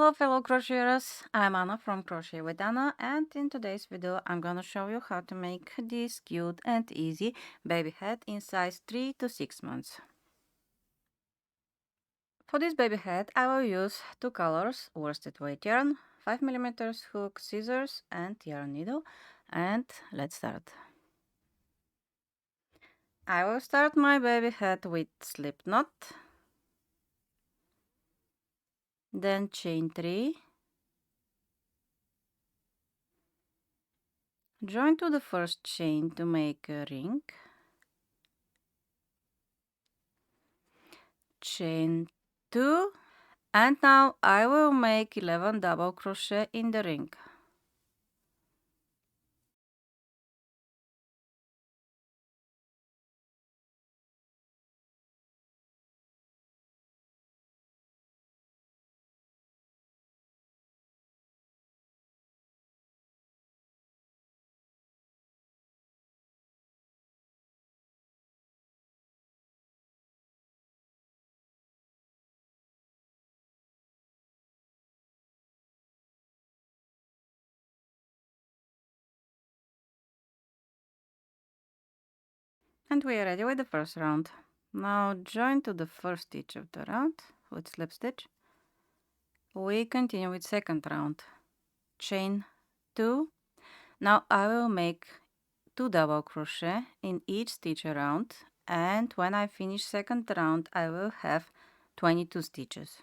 Hello fellow crocheters, I'm Anna from Crochet with Anna, and in today's video I'm gonna show you how to make this cute and easy baby hat in size 3 to 6 months. For this baby hat I will use two colors, worsted weight yarn, 5mm hook, scissors and yarn needle, and let's start. I will start my baby hat with slip knot, then chain 3, join to the first chain to make a ring, chain 2, and now I will make 11 double crochet in the ring. And we are ready with the first round. Now join to the first stitch of the round with slip stitch. We continue with second round. Chain 2. Now I will make 2 double crochet in each stitch around, and when I finish second round I will have 22 stitches.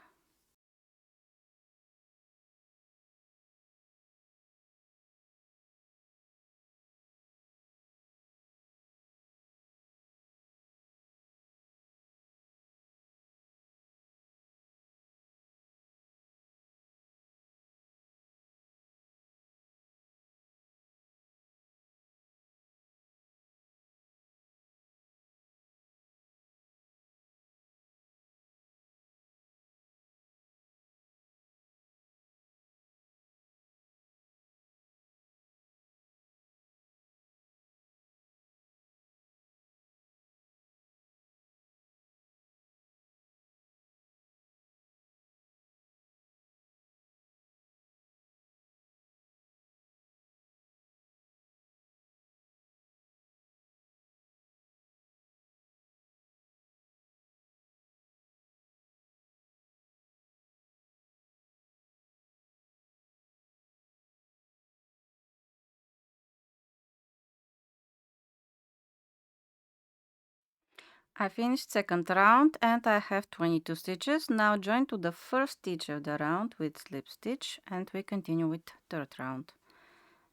I finished second round and I have 22 stitches. Now join to the first stitch of the round with slip stitch, and we continue with third round.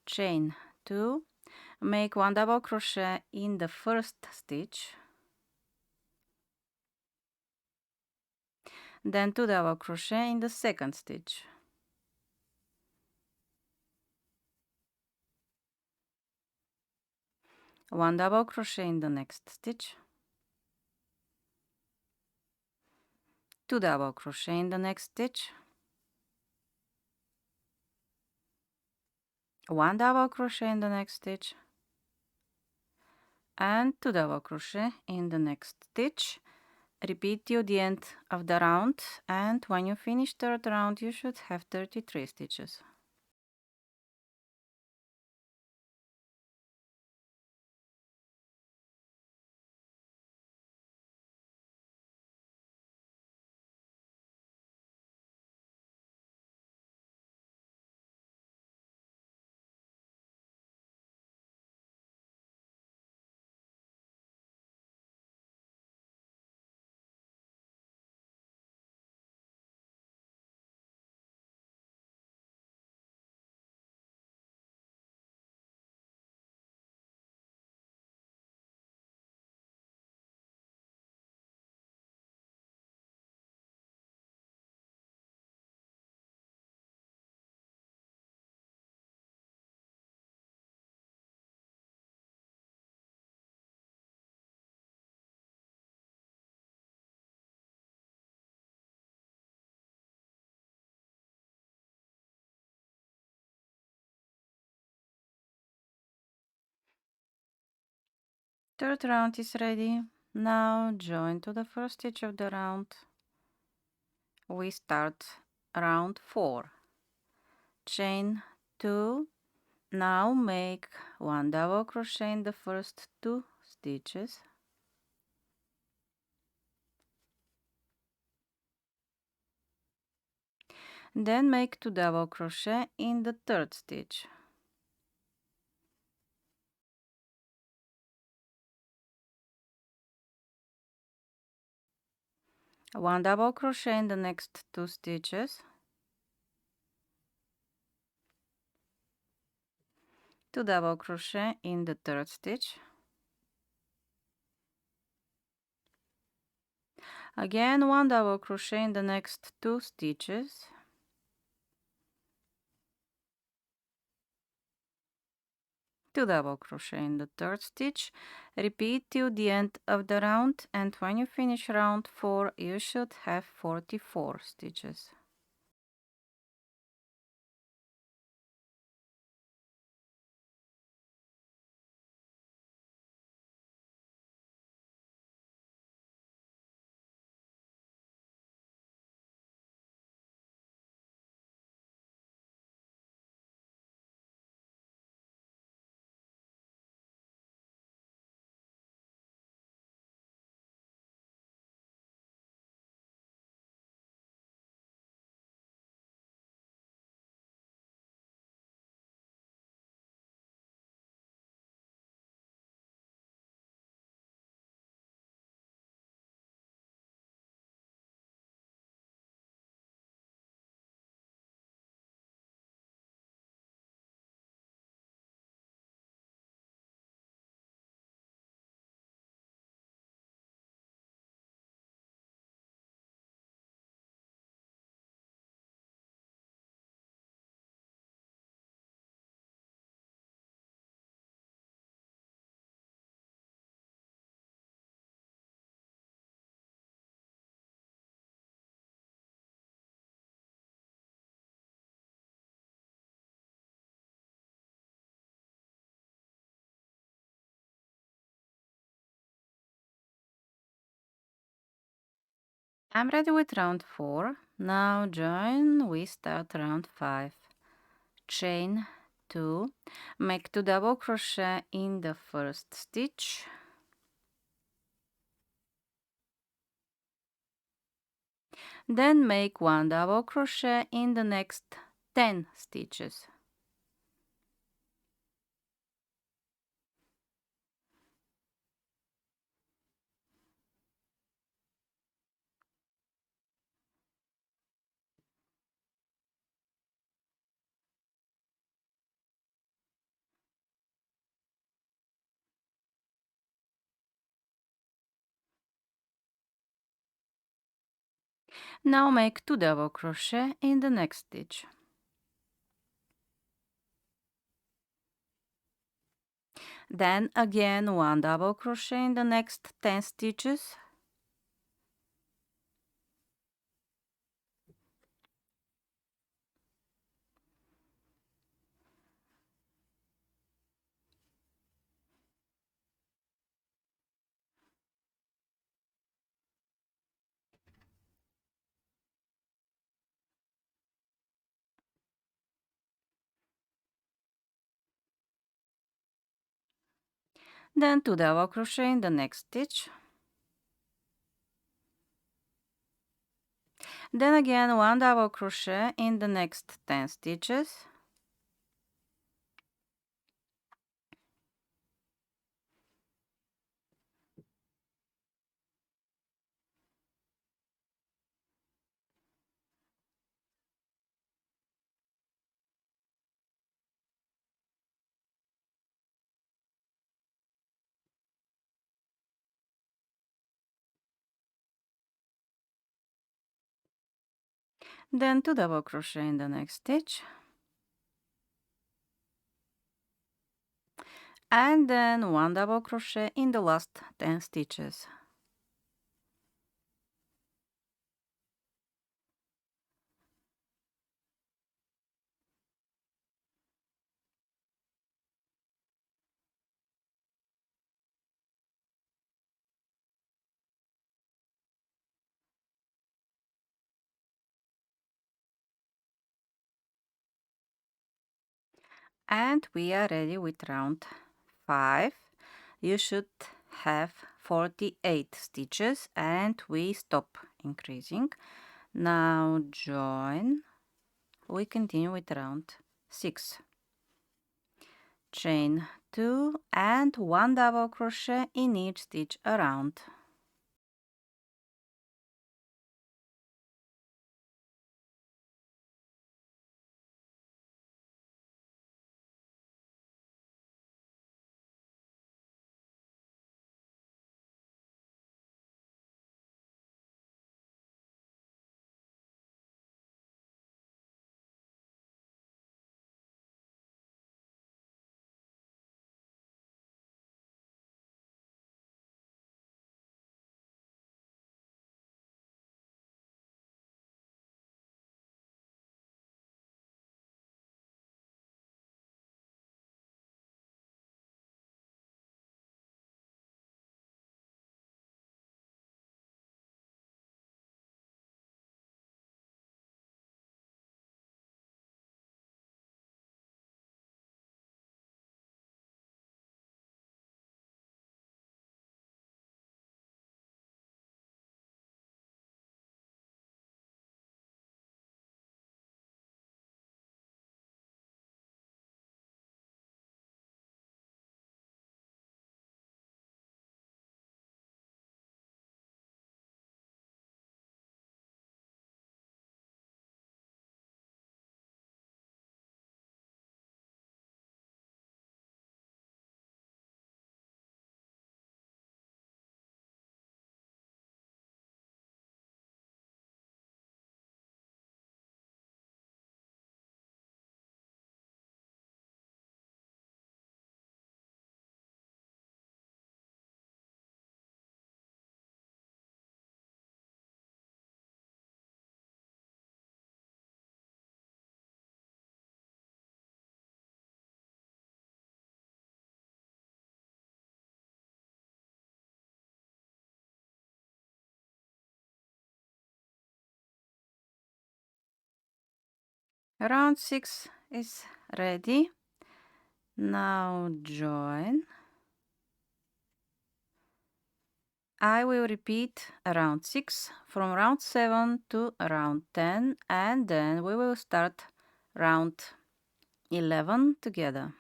Chain 2, make 1 double crochet in the first stitch, then 2 double crochet in the second stitch, one double crochet in the next stitch, 2 double crochet in the next stitch, 1 double crochet in the next stitch, and 2 double crochet in the next stitch. Repeat till the end of the round, and when you finish third round you should have 33 stitches. Third round is ready. Now join to the first stitch of the round. We start round 4. Chain 2. Now make 1 double crochet in the first 2 stitches. Then make 2 double crochet in the third stitch. One double crochet in the next 2 stitches. 2 double crochet in the third stitch. Again 1 double crochet in the next 2 stitches. 2 double crochet in the third stitch. Repeat till the end of the round, and when you finish round 4 you should have 44 stitches. I'm ready with round 4. Now join, we start round 5. Chain 2, make 2 double crochet in the first stitch. Then make 1 double crochet in the next 10 stitches. Now make 2 double crochet in the next stitch. Then again 1 double crochet in the next 10 stitches. Then 2 double crochet in the next stitch. Then again 1 double crochet in the next 10 stitches. Then 2 double crochet in the next stitch. And then 1 double crochet in the last 10 stitches. And we are ready with round 5. You should have 48 stitches and we stop increasing. Now join. We continue with round 6. Chain 2 and 1 double crochet in each stitch around. Round 6 is ready. Now join. I will repeat round 6 from round 7 to round 10 and then we will start round 11 together.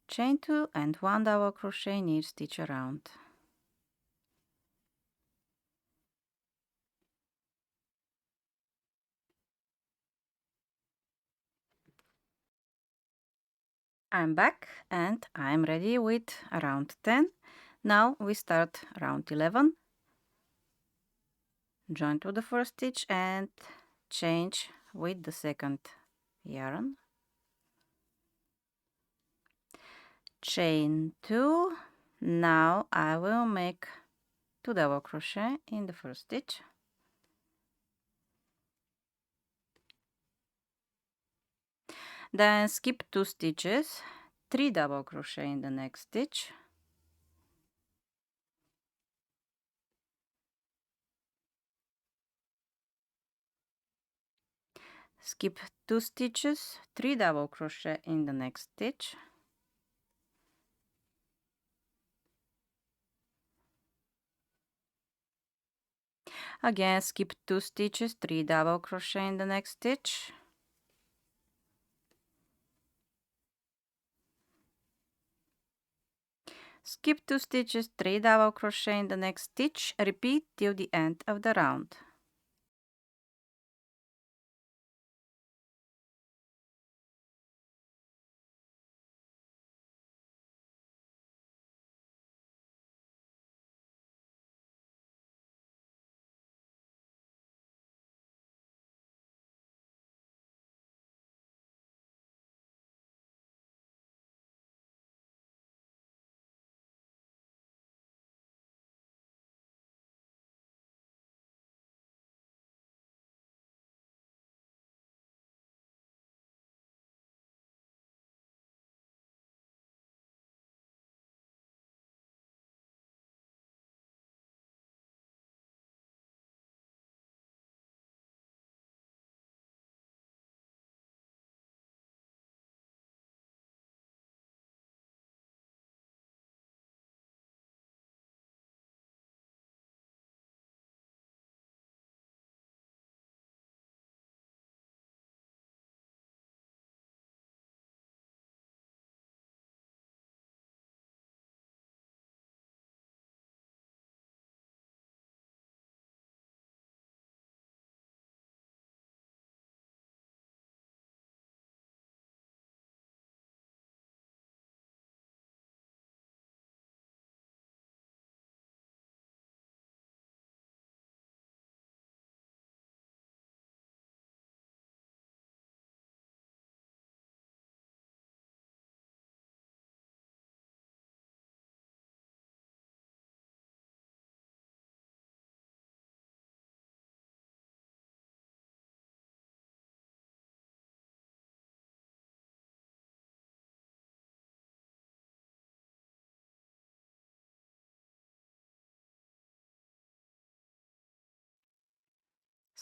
Chain 2 and 1 double crochet in each stitch around. I'm back and I'm ready with round 10. Now we start round 11. Join to the first stitch and change with the second yarn. Chain 2. Now I will make 2 double crochet in the first stitch. Then skip 2 stitches, 3 double crochet in the next stitch. Skip 2 stitches, 3 double crochet in the next stitch. Again skip 2 stitches, 3 double crochet in the next stitch. Skip 2 stitches, 3 double crochet in the next stitch. Repeat till the end of the round.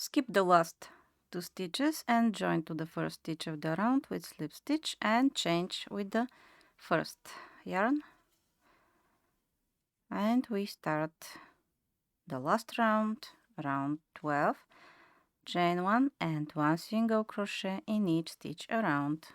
Skip the last 2 stitches and join to the first stitch of the round with slip stitch and change with the first yarn, and we start the last round, round 12, chain 1 and 1 single crochet in each stitch around.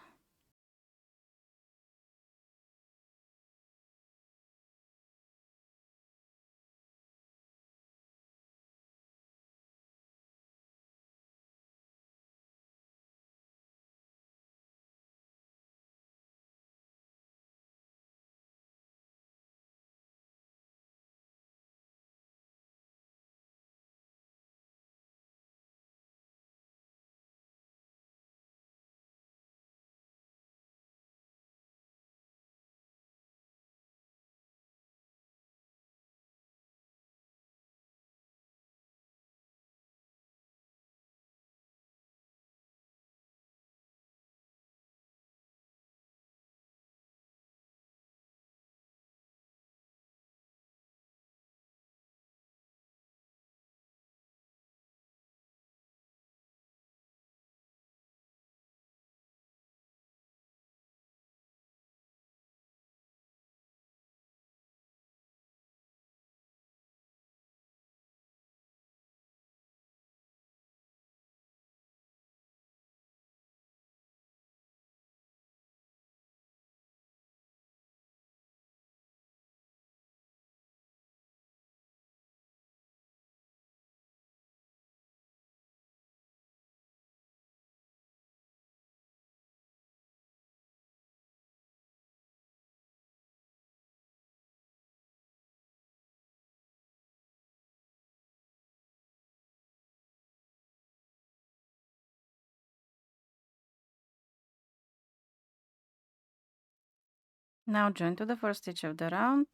Now join to the first stitch of the round,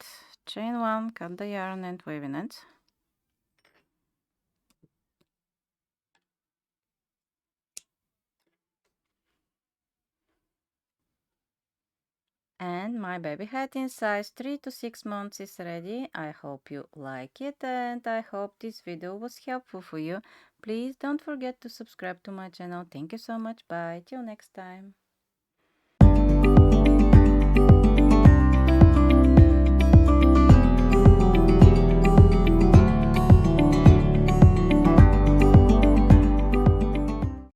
chain 1, cut the yarn and weave in it. And my baby hat in size 3 to 6 months is ready. I hope you like it and I hope this video was helpful for you. Please don't forget to subscribe to my channel. Thank you so much. Bye. Till next time.